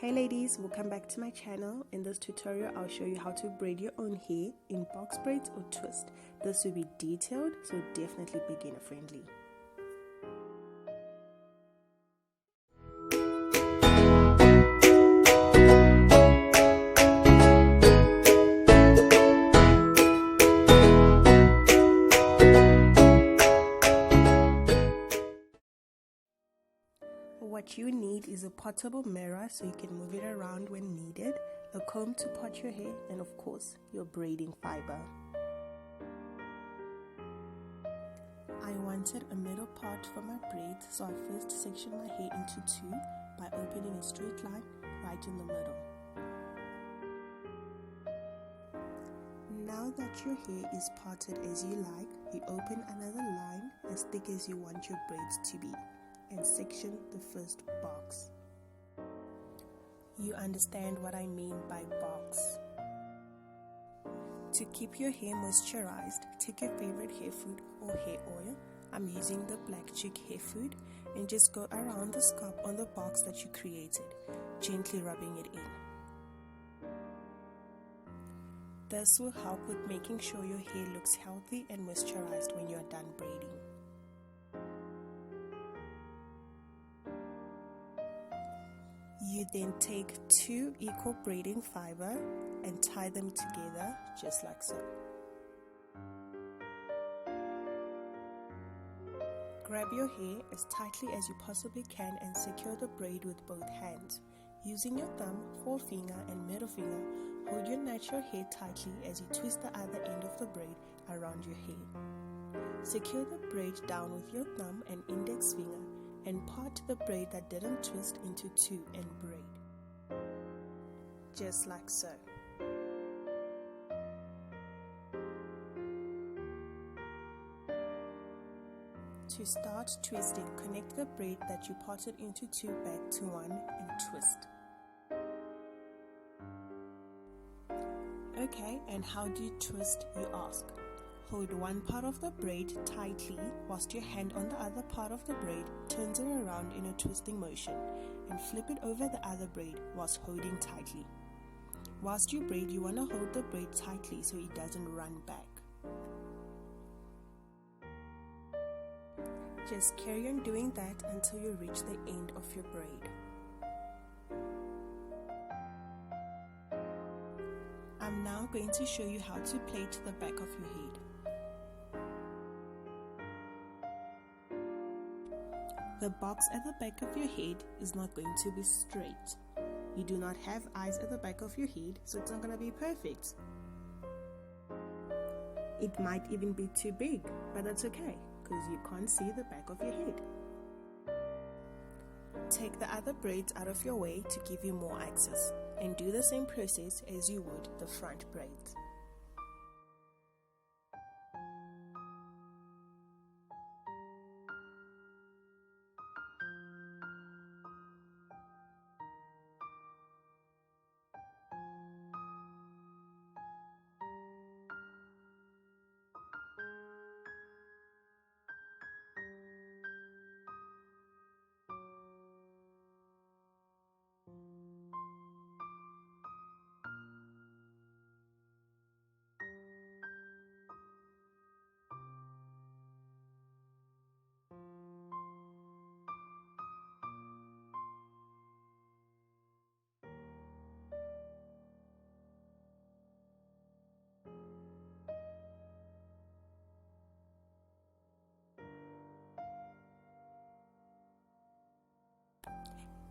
Hey ladies, welcome back to my channel. In this tutorial, I'll show you how to braid your own hair in box braids or twist. This will be detailed, so definitely beginner friendly. What you need is a portable mirror so you can move it around when needed, a comb to part your hair, and of course, your braiding fiber. I wanted a middle part for my braids, so I first sectioned my hair into two by opening a straight line right in the middle. Now that your hair is parted as you like, you open another line as thick as you want your braids to be and section the first box. You understand what I mean by box. To keep your hair moisturized, take your favorite hair food or hair oil. I'm using the Black Chick hair food, and just go around the scalp on the box that you created, gently rubbing it in. This will help with making sure your hair looks healthy and moisturized when you are done braiding. You then take two equal braiding fiber and tie them together just like so. Grab your hair as tightly as you possibly can and secure the braid with both hands. Using your thumb, forefinger and middle finger, hold your natural hair tightly as you twist the other end of the braid around your hair. Secure the braid down with your thumb and index finger and part the braid that didn't twist into two and braid. Just like so. To start twisting, connect the braid that you parted into two back to one and twist. Okay, and how do you twist, you ask? Hold one part of the braid tightly whilst your hand on the other part of the braid turns it around in a twisting motion, and flip it over the other braid whilst holding tightly. Whilst you braid, you want to hold the braid tightly so it doesn't run back. Just carry on doing that until you reach the end of your braid. I'm now going to show you how to plait the back of your head. The box at the back of your head is not going to be straight. You do not have eyes at the back of your head, so it's not going to be perfect. It might even be too big, but that's okay, because you can't see the back of your head. Take the other braids out of your way to give you more access, and do the same process as you would the front braids.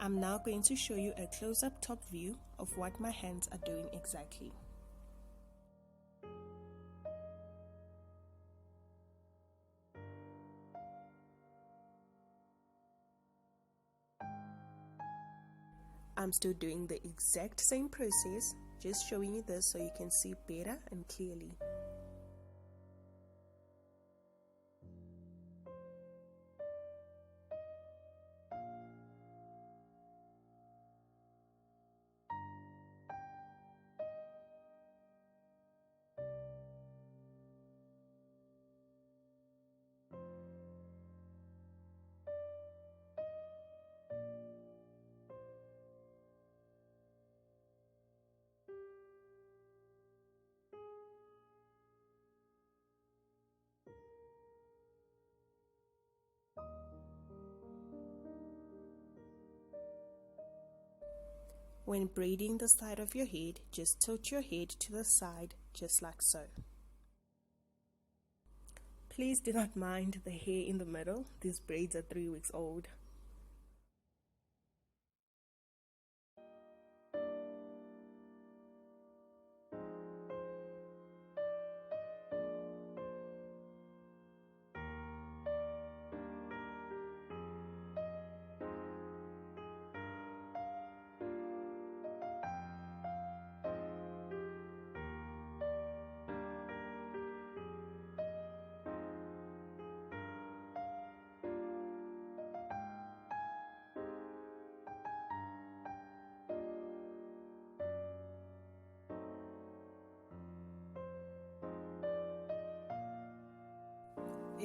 I'm now going to show you a close-up top view of what my hands are doing exactly. I'm still doing the exact same process, just showing you this so you can see better and clearly. When braiding the side of your head, just tilt your head to the side, just like so. Please do not mind the hair in the middle. These braids are 3 weeks old.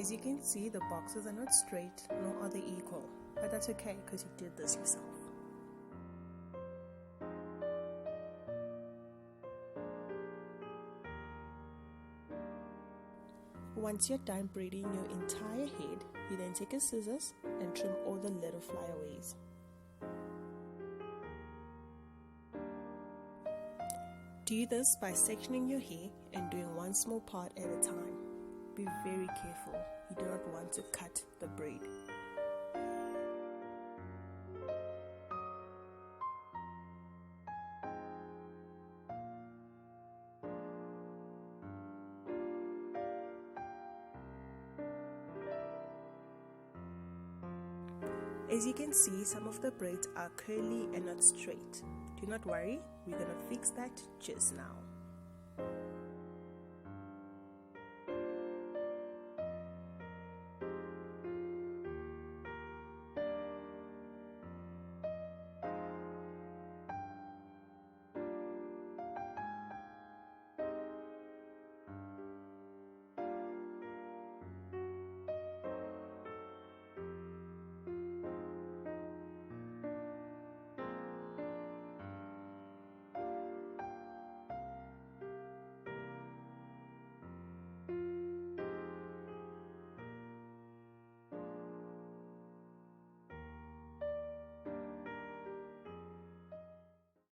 As you can see, the boxes are not straight, nor are they equal, but that's okay because you did this yourself. Once you're done braiding your entire head, you then take a scissors and trim all the little flyaways. Do this by sectioning your hair and doing one small part at a time. Be very careful, you do not want to cut the braid. As you can see, some of the braids are curly and not straight. Do not worry, we're going to fix that just now.